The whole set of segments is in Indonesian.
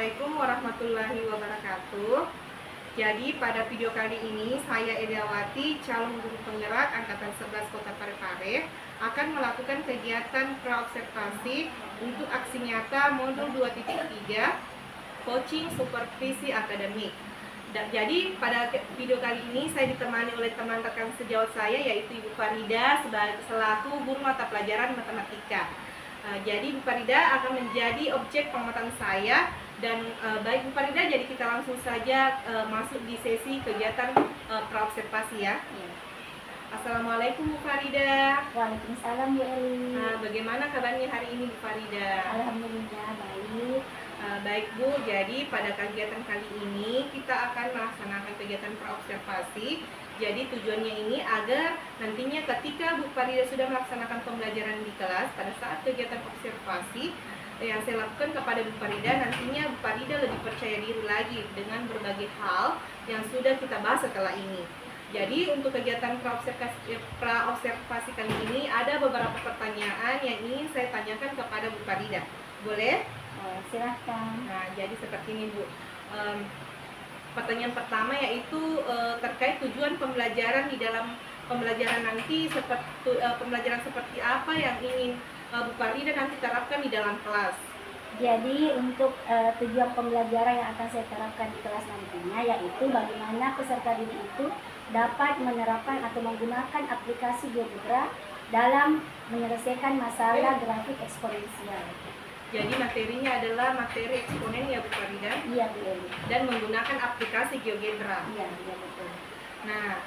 Assalamualaikum warahmatullahi wabarakatuh. Jadi pada video kali ini saya Ediawati, calon guru penggerak angkatan 11 Kota Parepare akan melakukan kegiatan praobservasi untuk aksi nyata modul 2.3 coaching supervisi akademik. Jadi pada video kali ini saya ditemani oleh teman rekan sejawat saya, yaitu Ibu Farida selaku guru mata pelajaran matematika. Jadi Bu Farida akan menjadi objek pengamatan saya, dan baik Bu Farida, jadi kita langsung saja masuk di sesi kegiatan praobservasi ya. Assalamualaikum Bu Farida. Waalaikumsalam Bu Eli. Bagaimana kabarnya hari ini Bu Farida? Alhamdulillah baik. Baik Bu, jadi pada kegiatan kali ini kita akan melaksanakan kegiatan praobservasi. Jadi tujuannya ini agar nantinya ketika Bu Farida sudah melaksanakan pembelajaran di kelas, pada saat kegiatan observasi yang saya lakukan kepada Bu Farida, nantinya Bu Farida lebih percaya diri lagi dengan berbagai hal yang sudah kita bahas setelah ini. Jadi untuk kegiatan praobservasi kali ini ada beberapa pertanyaan yang ingin saya tanyakan kepada Bu Farida. Boleh? Silahkan. Nah, jadi seperti ini Bu. Pertanyaan pertama yaitu terkait tujuan pembelajaran di dalam pembelajaran nanti, pembelajaran seperti apa yang ingin Bu Farida nanti terapkan di dalam kelas. Jadi untuk tujuan pembelajaran yang akan saya terapkan di kelas nantinya yaitu bagaimana peserta didik itu dapat menerapkan atau menggunakan aplikasi GeoGebra dalam menyelesaikan masalah grafik eksponensial. Jadi materinya adalah materi eksponen ya Bu Farida? Iya Bu Eli. Dan menggunakan aplikasi GeoGebra. Iya betul. Nah,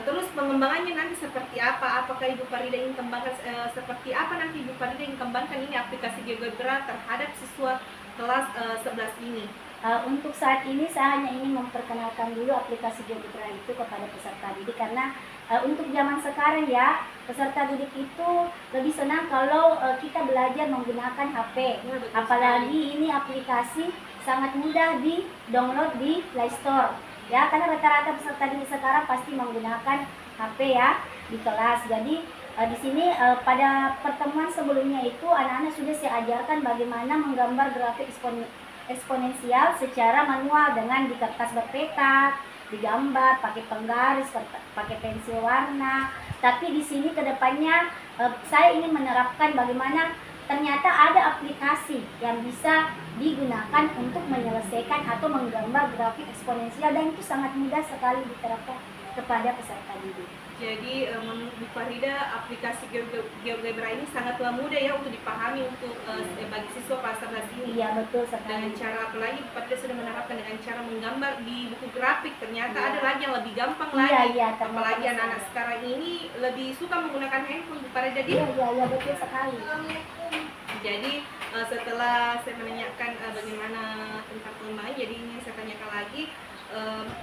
terus pengembangannya nanti seperti apa? Apakah Ibu Farida ingin kembangkan seperti apa nanti Ibu Farida ingin kembangkan ini aplikasi GeoGebra terhadap siswa kelas 11 ini? Untuk saat ini saya hanya ingin memperkenalkan dulu aplikasi GeoGebra itu kepada peserta didik, karena untuk zaman sekarang ya, peserta didik itu lebih senang kalau kita belajar menggunakan HP. Ya, apalagi ini aplikasi sangat mudah di download di Play Store ya, karena rata-rata peserta didik sekarang pasti menggunakan HP ya di kelas. Jadi di sini pada pertemuan sebelumnya itu anak-anak sudah saya ajarkan bagaimana menggambar grafik eksponensial secara manual dengan di kertas berpetak, digambar pakai penggaris, pakai pensil warna. Tapi di sini kedepannya saya ingin menerapkan bagaimana ternyata ada aplikasi yang bisa digunakan untuk menyelesaikan atau menggambar grafik eksponensial, dan itu sangat mudah sekali diterapkan kepada peserta didik. Jadi menurut Bu Farida aplikasi GeoGebra ini sangatlah mudah ya untuk dipahami untuk bagi siswa kelas 11 ini. Iya betul sekali. Dengan cara apalagi Bu Farida sudah menerapkan dengan cara menggambar di buku grafik, ternyata ada lagi yang lebih gampang lagi. Apalagi anak-anak sekarang ini lebih suka menggunakan handphone Bu Farida. Iya betul sekali. Jadi setelah saya menanyakan bagaimana tentang pengembangan, jadi ini saya tanyakan lagi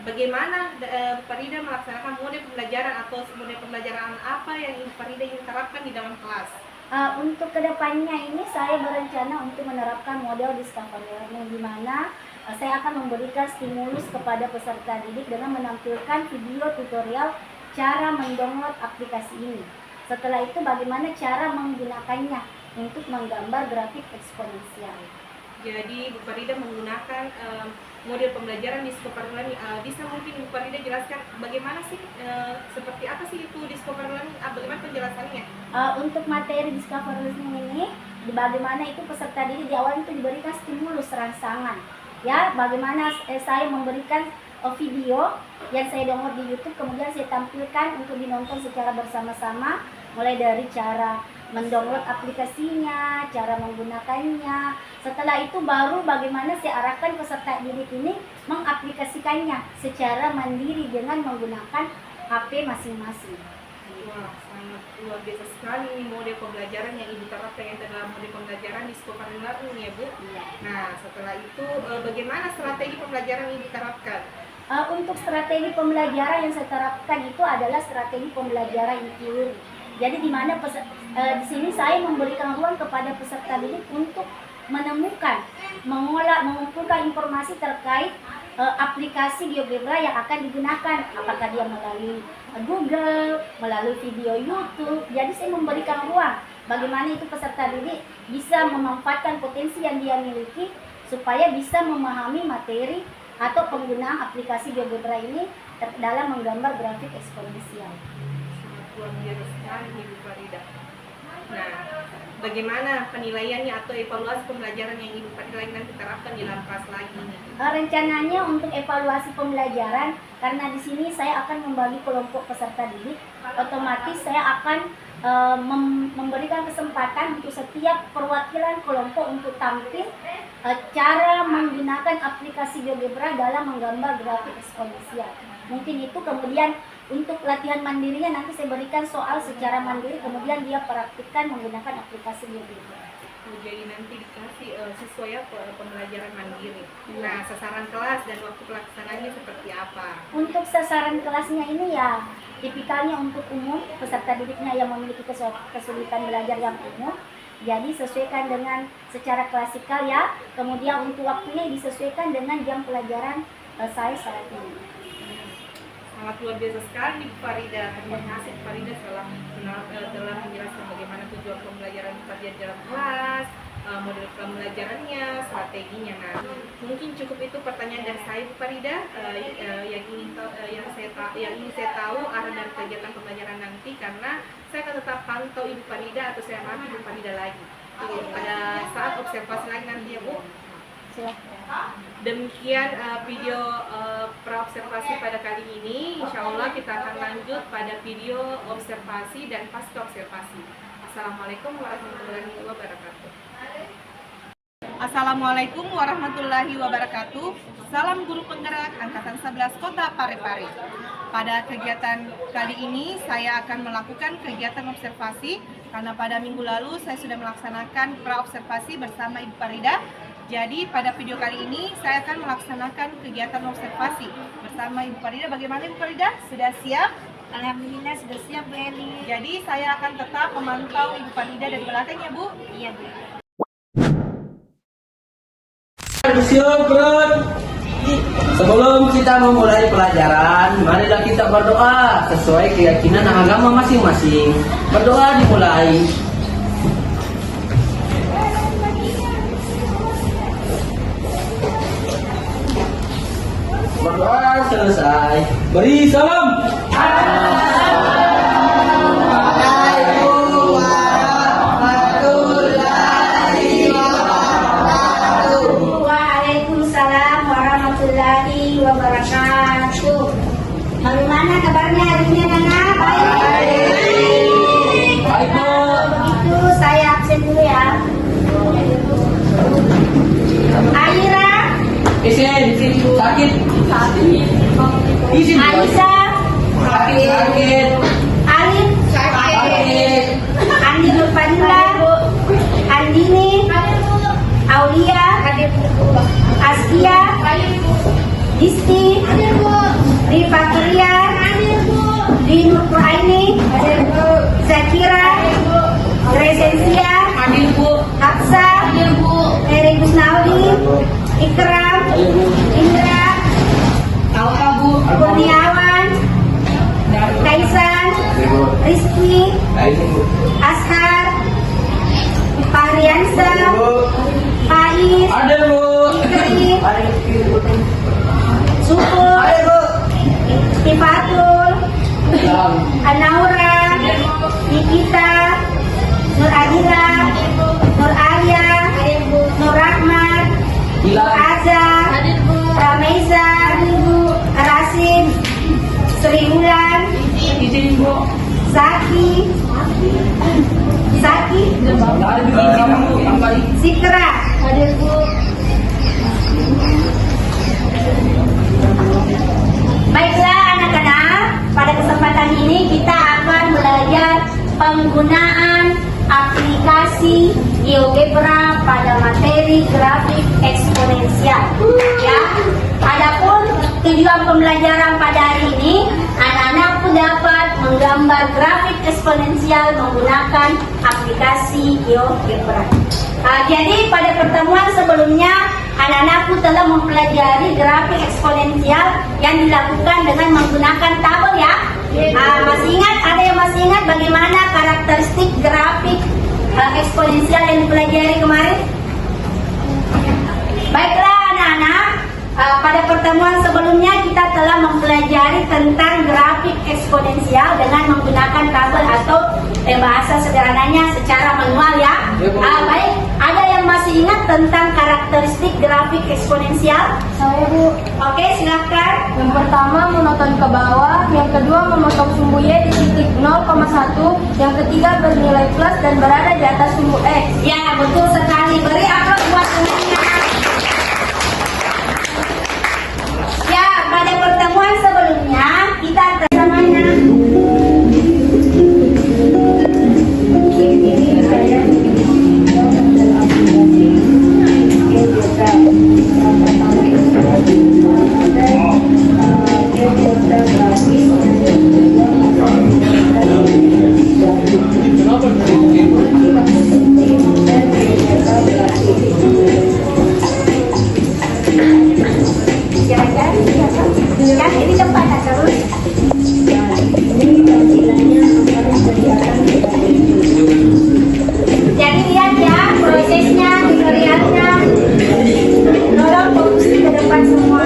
bagaimana Bu Farida melaksanakan model pembelajaran atau model pembelajaran apa yang Bu Farida ingin terapkan di dalam kelas. Untuk kedepannya ini saya berencana untuk menerapkan model discovery learning, di mana saya akan memberikan stimulus kepada peserta didik dengan menampilkan video tutorial cara mendownload aplikasi ini. Setelah itu bagaimana cara menggunakannya untuk menggambar grafik eksponensial. Jadi Bu Farida menggunakan model pembelajaran discovery learning. Bisa mungkin Bu Farida jelaskan bagaimana sih, seperti apa sih itu discovery learning? Bagaimana penjelasannya? Untuk materi discovery learning ini, bagaimana itu peserta didik di awal itu diberikan stimulus rangsangan. Ya, bagaimana saya memberikan video yang saya download di YouTube, kemudian saya tampilkan untuk dinonton secara bersama-sama, mulai dari cara mendownload aplikasinya, cara menggunakannya. Setelah itu baru bagaimana saya arahkan peserta didik ini mengaplikasikannya secara mandiri dengan menggunakan HP masing-masing. Wah, sangat luar biasa sekali ini model pembelajaran yang Ibu terapkan, yang adalah model pembelajaran discovery learning ya Bu. Iya. Nah, setelah itu bagaimana strategi pembelajaran yang diterapkan? Untuk strategi pembelajaran yang saya terapkan itu adalah strategi pembelajaran inquiry. Jadi di mana di sini saya memberikan ruang kepada peserta didik untuk menemukan, mengumpulkan informasi terkait aplikasi GeoGebra yang akan digunakan, apakah dia melalui Google, melalui video YouTube. Jadi saya memberikan ruang bagaimana itu peserta didik bisa memanfaatkan potensi yang dia miliki supaya bisa memahami materi atau penggunaan aplikasi GeoGebra ini dalam menggambar grafik eksponensial. Luar biasa sekali Ibu Farida. Nah, bagaimana penilaiannya atau evaluasi pembelajaran yang Ibu Farida nanti terapkan di dalam kelas lagi? Rencananya untuk evaluasi pembelajaran, karena di sini saya akan membagi kelompok peserta didik, otomatis saya akan memberikan kesempatan untuk setiap perwakilan kelompok untuk tampil cara menggunakan aplikasi GeoGebra dalam menggambar grafik eksponensial. Mungkin itu, kemudian untuk latihan mandirinya nanti saya berikan soal secara mandiri, kemudian dia praktikkan menggunakan aplikasi GeoGebra. Jadi nanti dikasih siswa ya pembelajaran mandiri. Nah, sasaran kelas dan waktu pelaksanaannya seperti apa? Untuk sasaran kelasnya ini ya tipikalnya untuk umum, peserta didiknya yang memiliki kesulitan belajar yang umum. Jadi sesuaikan dengan secara klasikal ya. Kemudian untuk waktunya disesuaikan dengan jam pelajaran saya saat ini. Sangat luar biasa sekali Farida. Terima kasih Farida telah menjelaskan bagaimana tujuan pembelajaran terjadi dalam kelas, model pembelajarannya, strateginya. Nah, mungkin cukup itu pertanyaan dari saya Bu Farida. Yang ingin saya tahu arah dari kegiatan pembelajaran nanti, karena saya akan tetap pantau Ibu Farida atau saya amati Ibu Farida lagi pada saat observasi lagi nanti ya Bu. Demikian video praobservasi pada kali ini. Insya Allah kita akan lanjut pada video observasi dan pasca observasi. Assalamualaikum warahmatullahi wabarakatuh. Assalamualaikum warahmatullahi wabarakatuh. Salam guru penggerak Angkatan 11 Kota Parepare. Pada kegiatan kali ini saya akan melakukan kegiatan observasi, karena pada minggu lalu saya sudah melaksanakan praobservasi bersama Ibu Farida. Jadi pada video kali ini saya akan melaksanakan kegiatan observasi bersama Ibu Farida. Bagaimana Ibu Farida? Sudah siap? Alhamdulillah sudah siap Bu Eli. Jadi saya akan tetap memantau Ibu Farida dari belakang ya Bu? Iya Bu. Sebelum kita memulai pelajaran, marilah kita berdoa sesuai keyakinan agama masing-masing. Berdoa dimulai. Berdoa selesai. Beri salam. Waalaikumsalam warahmatullahi wabarakatuh. Bagaimana kabarnya hari ini anak-anak? Baik. Baik, Bu. Begitu saya absen dulu ya. Aira, Izin, sakit. Izin. Aisyah, Sakit. Alif, Sakit. Andi Nurfadila, Andini, Aulia, Askia, Disti, Rifakiria, Dinur Quraini, Zakira, Resensia, Hafsa, Mary Gusnaudi, Ikram, Indra, Kurniawan, Kaisan, Rizky, Ashar, Fahriansa, Faiz, Ada, Bu. Fikri, Syukur, Tifatul, Anaura, Nikita, Nur Adila, Nur Arya, Nur Rahmat, Nur Aza, Rameza, Rasim, Sri Ulan, Zaki, Sikra. Baiklah anak-anak, pada kesempatan ini kita akan belajar penggunaan aplikasi GeoGebra pada materi grafik eksponensial. Ya, adapun tujuan pembelajaran pada hari ini, anak-anak pun dapat menggambar grafik eksponensial menggunakan aplikasi GeoGebra. Jadi pada pertemuan sebelumnya, anak-anakku telah mempelajari grafik eksponensial yang dilakukan dengan menggunakan tabel ya. Masih ingat? Ada yang masih ingat bagaimana karakteristik grafik eksponensial yang dipelajari kemarin? Baik mempelajari tentang grafik eksponensial dengan menggunakan tabel atau bahasa sederhananya secara manual ya. Baik, ada yang masih ingat tentang karakteristik grafik eksponensial? Saya Bu. Oke, silakan. Yang pertama monoton ke bawah, yang kedua memotong sumbu Y di titik 0,1, yang ketiga bernilai plus dan berada di atas sumbu X. Ya, betul sekali. Beri aplaus buat temannya. Ya, pada pertemuan sebelumnya kita bersamanya. Ya, ini tempat terus. Jadi lihat ya prosesnya, tutorialnya. Tolong fokus ke depan semua.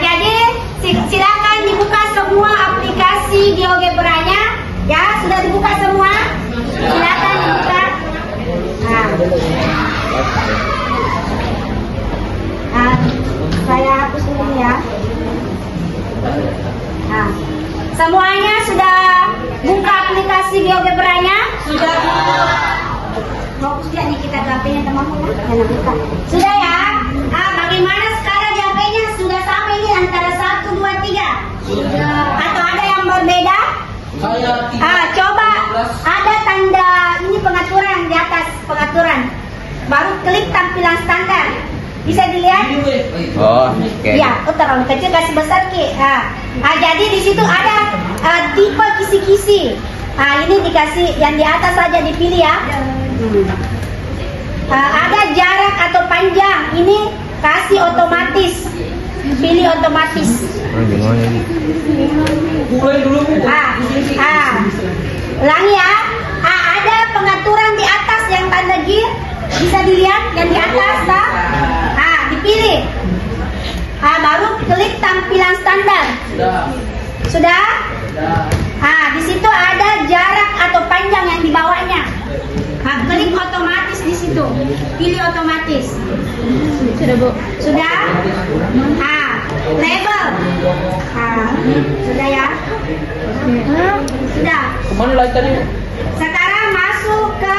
Jadi silakan dibuka semua aplikasi GeoGebra-nya. Ya, sudah dibuka semua? Silakan dibuka. Saya hapus dulu ya. Semuanya sudah buka aplikasi GeoGebra-nya? Sudah. Fokus ya nih kita HP-nya teman-teman. Buka. Sudah ya? Bagaimana sekarang di HP-nya? Sudah sama ini antara 1, 2, 3? Sudah. Atau ada yang berbeda? Coba ada tanda ini pengaturan di atas pengaturan. Baru klik tampilan standar. Bisa dilihat? Oh, oke. Ya, terlalu kecil kasih besar Ki. Jadi di situ ada tipe kisi-kisi. Ini dikasih yang di atas saja dipilih ya. Ada jarak atau panjang. Ini kasih otomatis. Pilih otomatis. Ulangi ya. Ada pengaturan di atas yang tanda gear. Bisa dilihat yang di atas. Dipilih. Baru klik tampilan standar. Sudah? Di situ ada jarak atau panjang yang dibawanya. Klik otomatis di situ. Pilih otomatis. Sudah Bu. Sudah? Label. Sudah ya? Sudah. Kemana lagi tadi? Sekarang masuk ke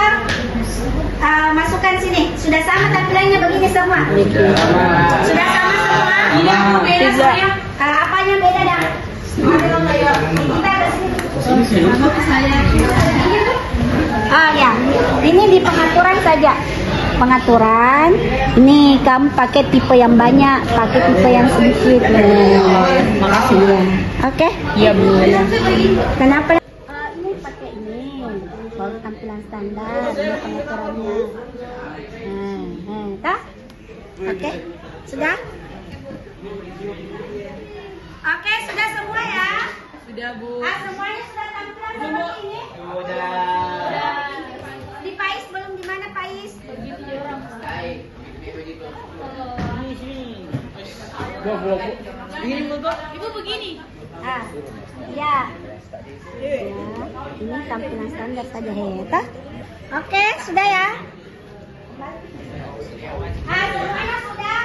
masukkan sini. Sudah sama tampilannya begini semua? Sudah sama semua? Iya. Beda semuanya? Apanya beda dah? Kita ke sini. Ya, ini di pengaturan saja. Pengaturan. Ini kamu pakai tipe yang banyak, pakai tipe yang sedikit. Makasih Bu. Oke? Iya Bu. Kenapa? Ini pakai ini. Baru tampilan standar. Ini pengaturannya. Oke? Sudah? Oke, sudah semua ya? Sudah Bu. Semuanya sudah tampilan seperti ini? Sudah. Di Pais belum, di mana Pais? Ibu begini. Ya. Ini tampilan standar saja ya. Oke, sudah ya? Semuanya sudah?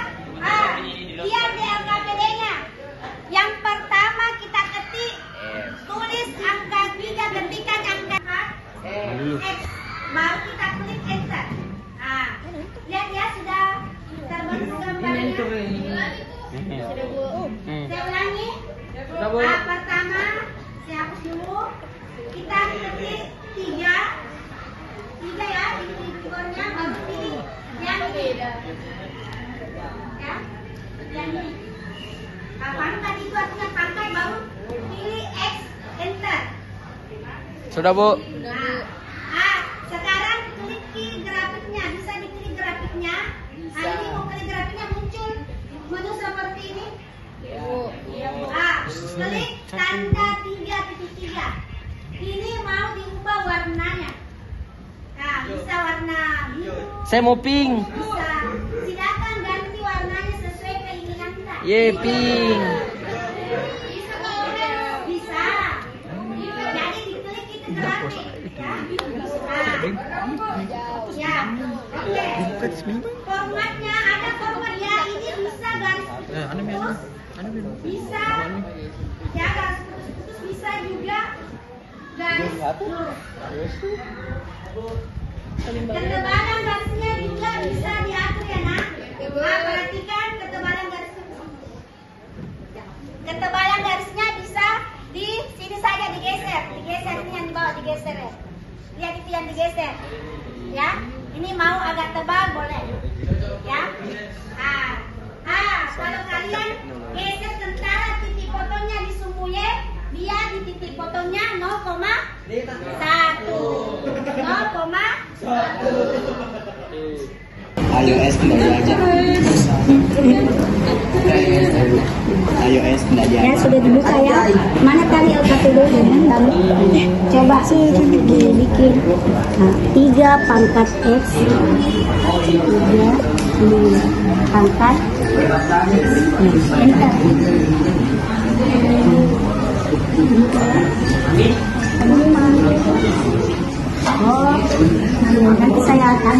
Lihat di LKPD-nya. Yang pertama kita ketik, tulis angka 3, ketikkan angka X. Baru kita klik enter. Lihat ya, sudah terbentuk gambarnya. Saya ulangi. Pertama, saya hapus dulu. Kita ketik 3 ya, di keyboardnya baru pilih yang ini. Ya, yang ini. Pangkat itu artinya pangkat, baru pilih X, enter. Sudah, Bu. Nah, sekarang klik grafiknya, bisa diklik grafiknya. Nah, ini mau klik grafiknya muncul menu seperti ini. Klik tanda 3.3. Ini mau diubah warnanya. Nah, bisa warna biru. Saya mau pink. Bisa. Silakan ganti warnanya sesuai keinginan kita. Ye, pink. Bisa. Jadi diklik itu grafik. Ya. Ya. Oke. Formatnya ada format ya. Ini bisa garis putus. Bisa. Ya, garis putus bisa juga garis lurus. Ketebalan garisnya juga bisa diatur ya, Nak. Nah, perhatikan ketebalan garisnya. Ketebalan garisnya bisa di sini saja digeser ini yang di bawah digeser ya. Lihat itu yang digeser. Ya, ini mau agak tebal boleh. Ya. Kalau kalian geser tentara titik fotonya di sumbu Y, dia di titik fotonya 0,1. 0,1. Ayo es tidak diajak. Ayo es tidak Ya diajak. sudah dibuka ya. Mana tadi LKPD nya? Coba dibikin. Nah, 3 pangkat X. 3 pangkat. Enter. Oh, nanti saya akan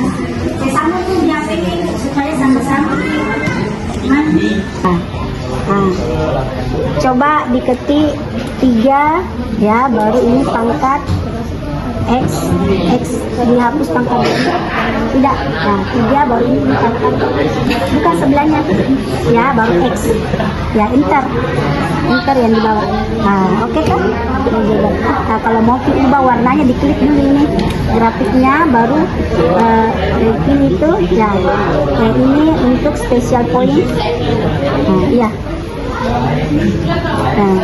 sama tuh diapain supaya sama-sama. Coba diketik 3 ya, baru ini pangkat X dihapus pangkat tidak. Nah, 3 baru ini pangkat, bukan sebelahnya ya, baru X ya, enter yang di bawah. Nah, oke kan? Nah, kalau mau ubah warnanya diklik dulu ini grafiknya, baru ini tuh ya, yang ini untuk special point. Nah, iya. Nah,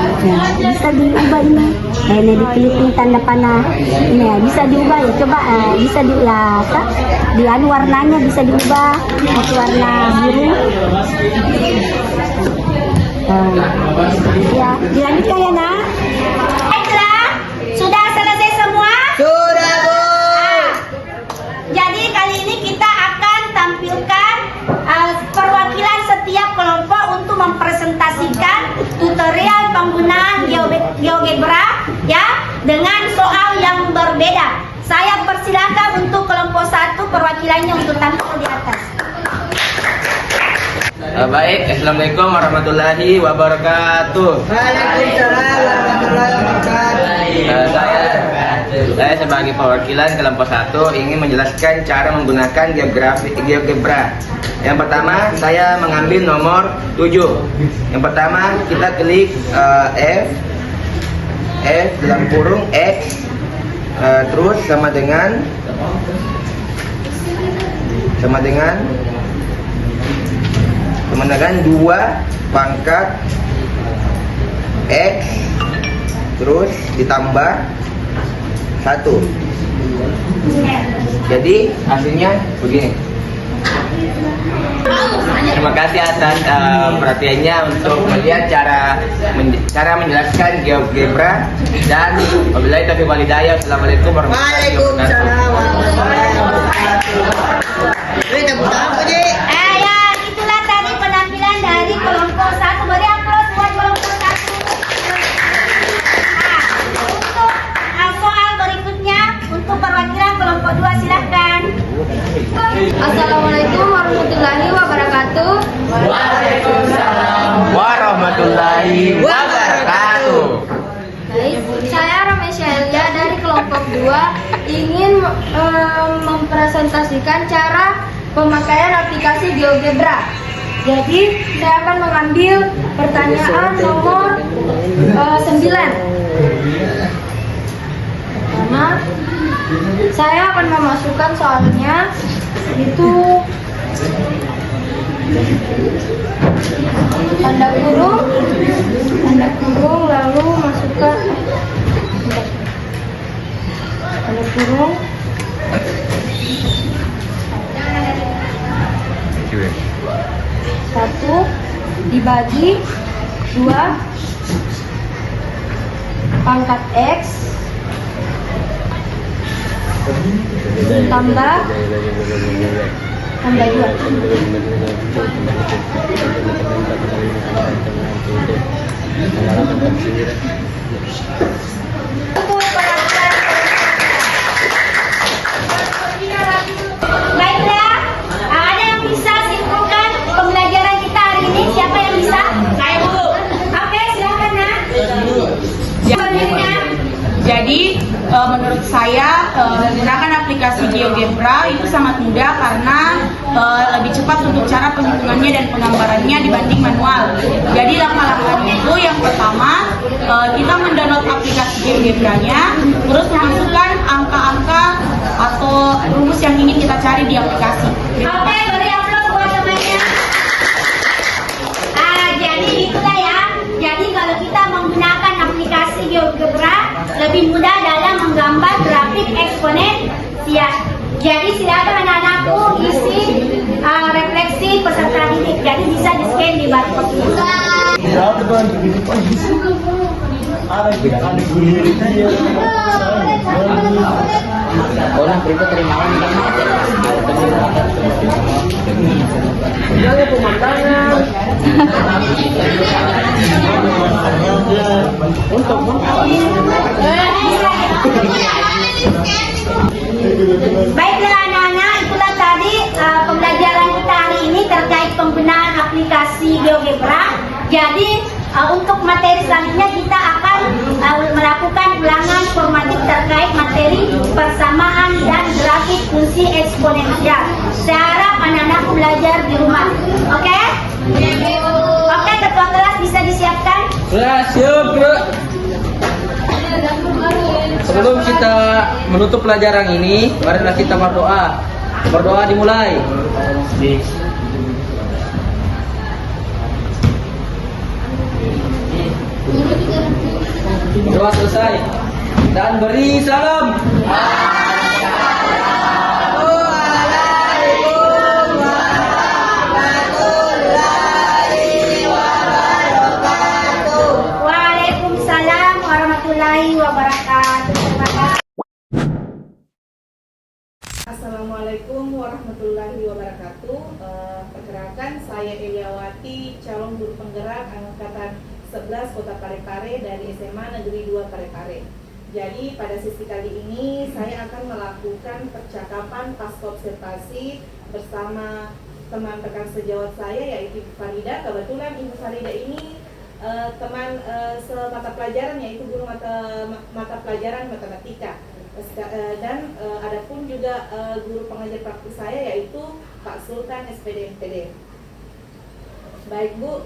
bisa diubah ini. Ini diklik ini tanda panah. Ini ya, bisa diubah ya. Coba bisa di warnanya bisa diubah ke warna biru. Ya, dilanjutkan ya, Nak. Baiklah, sudah selesai semua? Sudah, Bu. Jadi kali ini kita akan tampilkan perwakilan setiap kelompok untuk mempresentasikan tutorial penggunaan GeoGebra ya, dengan soal yang berbeda. Saya persilakan untuk kelompok 1 perwakilannya untuk tampil di atas. Baik, Assalamualaikum warahmatullahi wabarakatuh. Waalaikumsalam warahmatullahi wabarakatuh. Saya sebagai perwakilan kelompok 1 ingin menjelaskan cara menggunakan GeoGebra. Yang pertama, saya mengambil nomor 7. Yang pertama, kita klik F dalam kurung X, terus sama dengan 2 pangkat X, terus ditambah 1. Jadi hasilnya begini. Terima kasih atas perhatiannya untuk melihat cara menjelaskan GeoGebra, dan wabillahi taufiq wal hidayah. Assalamualaikum warahmatullahi wabarakatuh. Ya, itulah tadi penampilan dari kelompok 1. Beri aplaus buat kelompok 1. Untuk soal berikutnya untuk perwakilan kelompok 2 silahkan. Assalamualaikum warahmatullahi wabarakatuh. Waalaikumsalam warahmatullahi wabarakatuh. Baik, saya Ramesya Elia dari kelompok 2 ingin mempresentasikan cara pemakaian aplikasi GeoGebra. Jadi saya akan mengambil pertanyaan nomor 9. Pertama, saya akan memasukkan soalnya itu tanda kurung lalu masukkan tanda kurung satu dibagi 2 pangkat X tambah 2. Baiklah, ada yang bisa simpulkan pembelajaran kita hari ini? Siapa yang bisa? Saya dulu. Oke, silakan Nak. Selanjutnya. Jadi menurut saya menggunakan aplikasi GeoGebra itu sangat mudah karena lebih cepat untuk cara penghitungannya dan penggambarannya dibanding manual. Jadi langkah-langkahnya itu yang pertama kita mendownload aplikasi GeoGebra-nya, terus memasukkan angka-angka atau rumus yang ingin kita cari di aplikasi. Oke, beri aplaus buat temannya. Jadi itulah ya. Jadi kalau kita menggunakan aplikasi GeoGebra lebih mudah dalam menggambar grafik eksponensial. Jadi silakan anak-anakku isi refleksi peserta didik. Jadi bisa di-scan di barcode ini. Orang berikut terimaan Baiklah anak-anak, itulah tadi pembelajaran kita hari ini terkait penggunaan aplikasi GeoGebra. Jadi untuk materi selanjutnya kita akan melakukan ulangan formatif terkait materi persamaan dan grafik fungsi eksponensial. Saya harap anak-anak belajar di rumah. Oke? Oke, ketua kelas bisa disiapkan? Kelas, yuk, yuk. Sebelum kita menutup pelajaran ini, marilah kita berdoa. Berdoa dimulai. Doa selesai. Dan beri salam. Waalaikumsalam warahmatullahi wabarakatuh. Terima kasih. Assalamualaikum warahmatullahi wabarakatuh. Perkenalkan, saya Eliawati, calon guru penggerak angkatan 11 Kota Parepare dari SMA Negeri 2 Parepare. Jadi pada sesi kali ini saya akan melakukan percakapan pasca observasi bersama teman rekan sejawat saya yaitu Ibu Farida. Kebetulan Ibu Farida ini teman semata pelajaran yaitu guru mata pelajaran matematika. Dan ada pun juga guru pengajar praktik saya yaitu Pak Sultan SPD MPD. Baik Bu,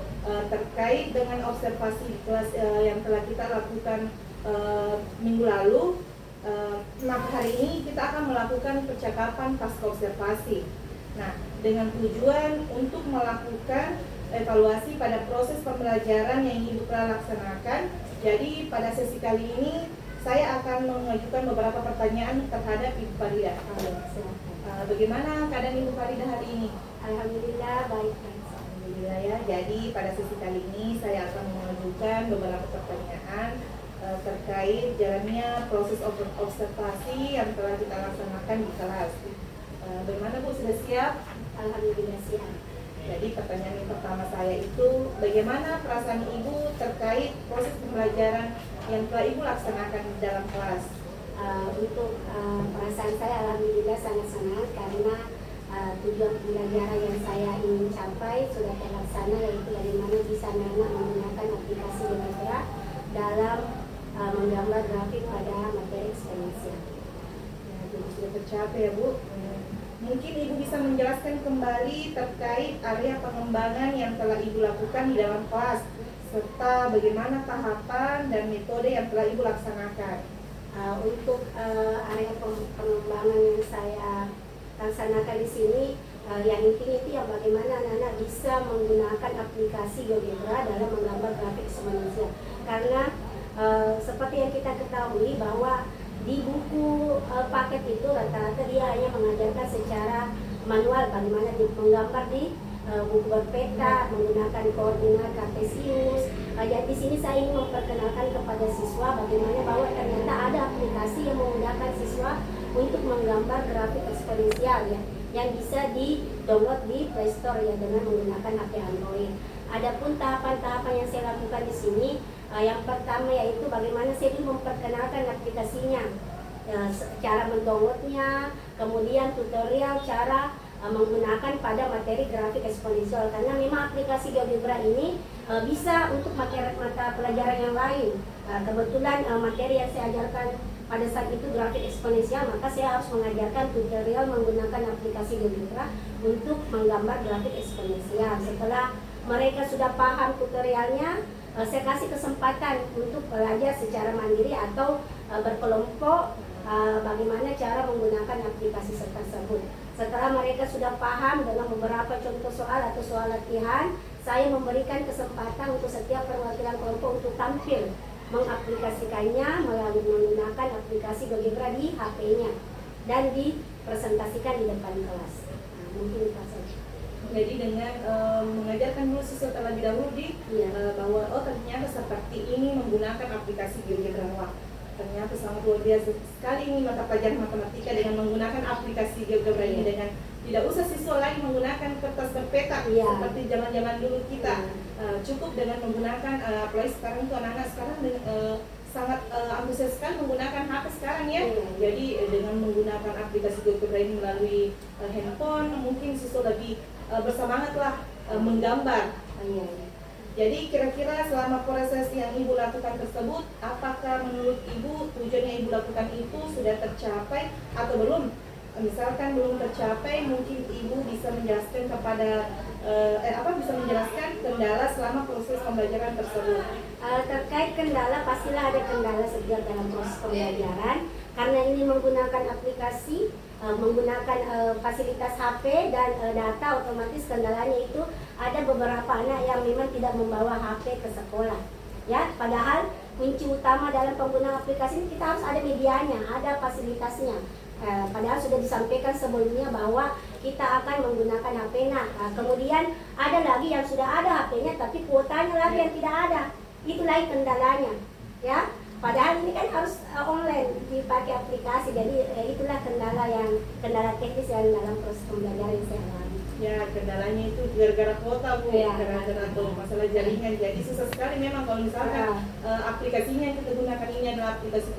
terkait dengan observasi di kelas yang telah kita lakukan minggu lalu, maka hari ini kita akan melakukan percakapan pasca observasi. Nah, dengan tujuan untuk melakukan evaluasi pada proses pembelajaran yang Ibu telah laksanakan. Jadi pada sesi kali ini saya akan mengajukan beberapa pertanyaan terhadap Ibu Farida. Bagaimana keadaan Ibu Farida hari ini? Alhamdulillah baik. Alhamdulillah ya. Jadi pada sesi kali ini saya akan mengajukan beberapa pertanyaan terkait jalannya proses observasi yang telah kita laksanakan di kelas. Bagaimana Bu, sudah siap? Alhamdulillah siap. Jadi pertanyaan yang pertama saya itu, bagaimana perasaan Ibu terkait proses pembelajaran yang telah Ibu laksanakan di dalam kelas? Untuk perasaan saya alhamdulillah sangat senang karena tujuan pembelajaran yang saya ingin capai sudah terlaksana, yaitu bagaimana bisa anak-anak menggunakan aplikasi GeoGebra dalam menggambar grafik pada materi eksponensial. Ya, jadi sudah tercapai ya Bu. Mungkin Ibu bisa menjelaskan kembali terkait area pengembangan yang telah Ibu lakukan di dalam kelas, serta bagaimana tahapan dan metode yang telah Ibu laksanakan. Untuk area pengembangan yang saya laksanakan di sini, yang intinya itu yang bagaimana anak-anak bisa menggunakan aplikasi GeoGebra dalam menggambar grafik eksponensial. Karena seperti yang kita ketahui bahwa di buku paket itu rata-rata dia hanya mengajarkan secara manual bagaimana menggambar di buku berpeta menggunakan koordinat kartesius. Jadi di sini saya ingin memperkenalkan kepada siswa bagaimana bahwa ternyata ada aplikasi yang memudahkan siswa untuk menggambar grafik eksponensial ya, yang bisa di-download di Play Store ya dengan menggunakan HP Android. Adapun tahapan-tahapan yang saya lakukan di sini, yang pertama yaitu bagaimana saya dulu memperkenalkan aplikasinya, cara mendownloadnya, kemudian tutorial cara menggunakan pada materi grafik eksponensial, karena memang aplikasi GeoGebra ini bisa untuk mata pelajaran yang lain. Kebetulan materi yang saya ajarkan pada saat itu grafik eksponensial, maka saya harus mengajarkan tutorial menggunakan aplikasi GeoGebra untuk menggambar grafik eksponensial. Setelah mereka sudah paham tutorialnya, saya kasih kesempatan untuk belajar secara mandiri atau berkelompok bagaimana cara menggunakan aplikasi tersebut. Setelah mereka sudah paham dengan beberapa contoh soal atau soal latihan, saya memberikan kesempatan untuk setiap perwakilan kelompok untuk tampil mengaplikasikannya melalui menggunakan aplikasi GeoGebra di HP-nya dan dipresentasikan di depan kelas. Mungkin itu saja. Jadi dengan mengajarkan dulu siswa terlebih dahulu bahwa ternyata seperti ini menggunakan aplikasi GeoGebra. Wah, ternyata sangat luar biasa sekali ini mata pelajaran matematika dengan menggunakan aplikasi GeoGebra ini, dengan tidak usah siswa lagi menggunakan kertas berpeta seperti zaman-zaman dulu kita. Cukup dengan menggunakan apalagi sekarang itu anak-anak sekarang sangat antusias sekali menggunakan HP sekarang ya. Jadi dengan menggunakan aplikasi GeoGebra ini melalui handphone, mungkin siswa lebih bersemangat lah menggambar. Jadi kira-kira selama proses yang Ibu lakukan tersebut, apakah menurut Ibu tujuan yang Ibu lakukan itu sudah tercapai atau belum? Misalkan belum tercapai, mungkin Ibu bisa menjelaskan kepada bisa menjelaskan kendala selama proses pembelajaran tersebut. Terkait kendala, pastilah ada kendala setiap dalam proses pembelajaran, karena ini menggunakan aplikasi, menggunakan fasilitas HP dan data, otomatis kendalanya itu ada beberapa anak yang memang tidak membawa HP ke sekolah. Ya, padahal kunci utama dalam penggunaan aplikasi ini kita harus ada medianya, ada fasilitasnya. Padahal sudah disampaikan sebelumnya bahwa kita akan menggunakan HP. Kemudian ada lagi yang sudah ada HP-nya tapi kuotanya lagi yang tidak ada. Itulah kendalanya. Ya, padahal ini kan harus online dipakai aplikasi. Jadi itulah kendala teknis yang dalam proses pembelajaran yang saya alami. Ya, kendalanya itu gara-gara kuota Bu, gara-gara masalah jaringan. Jadi susah sekali memang kalau misalkan aplikasinya yang kita gunakan ini adalah aplikasi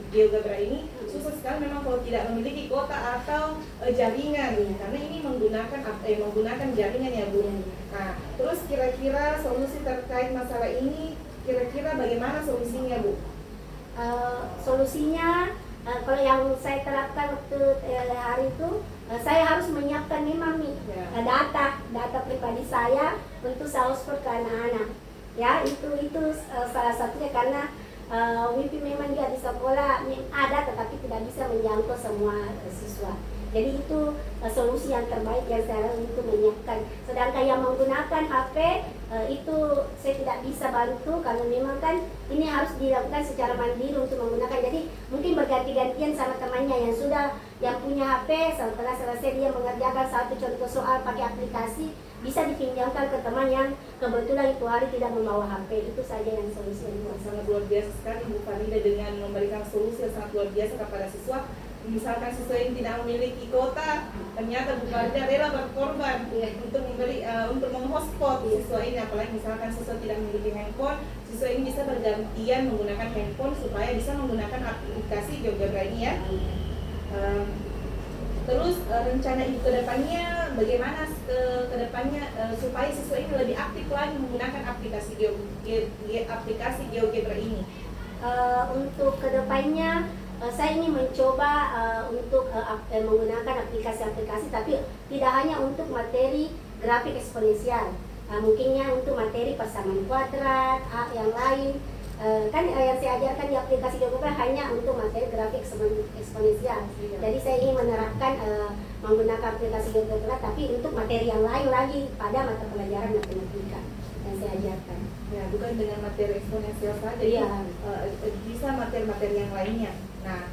GeoGebra ini, susah sekali memang kalau tidak memiliki kuota atau jaringan, karena ini menggunakan jaringan ya Bu. Nah, terus kira-kira solusi terkait masalah ini, kira-kira bagaimana solusinya Bu? Solusinya kalau yang saya terapkan waktu hari itu, saya harus menyiapkan memang data pribadi saya untuk saya hotspot ke anak-anak. Ya, itu salah satunya karena wifi memang dia di sekolah ada tetapi tidak bisa menjangkau semua siswa. Jadi itu solusi yang terbaik yang saya lakukan untuk menyiapkan. Sedangkan yang menggunakan HP itu saya tidak bisa bantu karena memang kan ini harus dilakukan secara mandiri untuk menggunakan. Jadi mungkin berganti-gantian sama temannya yang punya HP, setelah selesai dia mengerjakan satu contoh soal pakai aplikasi, bisa dipinjamkan ke teman yang kebetulan itu hari tidak membawa HP. Itu saja yang solusi yang sangat luar biasa sekali Bu Farida dengan memberikan solusi yang sangat luar biasa kepada siswa. Misalkan siswa yang tidak memiliki kuota, ternyata Bu Farida rela berkorban untuk memberi untuk menghotspot siswa ini. Apalagi misalkan siswa tidak memiliki handphone, siswa ini bisa bergantian menggunakan handphone supaya bisa menggunakan aplikasi GeoGebra ini ya. Terus rencana Ibu ke depannya bagaimana ke depannya supaya siswa ini lebih aktif lagi menggunakan aplikasi GeoGebra ini? Untuk kedepannya saya ingin mencoba untuk menggunakan aplikasi-aplikasi, tapi tidak hanya untuk materi grafik eksponensial, mungkinnya untuk materi pasangan kuadrat, yang lain. Kan yang saya ajarkan di aplikasi GeoGebra hanya untuk materi grafik eksponensial. Jadi saya ingin menerapkan menggunakan aplikasi GeoGebra, tapi untuk materi yang lain lagi pada mata pelajaran matematika yang saya ajarkan. Ya, bukan dengan materi eksponensial saja, Iya. bisa materi-materi yang lainnya. Nah,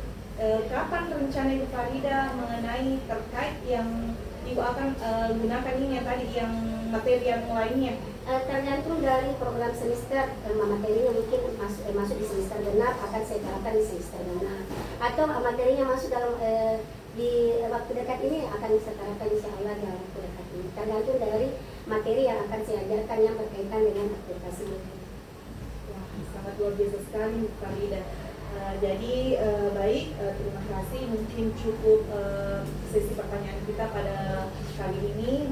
kapan rencana Ibu Farida mengenai terkait yang Ibu akan gunakan ini yang tadi, yang materi yang lainnya? Tergantung dari program semester, materinya mungkin masuk di semester genap, akan saya terapkan di semester genap, atau materinya masuk dalam di waktu dekat ini akan saya terapkan insya Allah dalam waktu dekat ini. Tergantung dari materi yang akan saya ajarkan yang berkaitan dengan aplikasi. Wah, sangat luar biasa sekali Bu Farida. Jadi baik, terima kasih. Mungkin cukup sesi pertanyaan kita pada kali ini.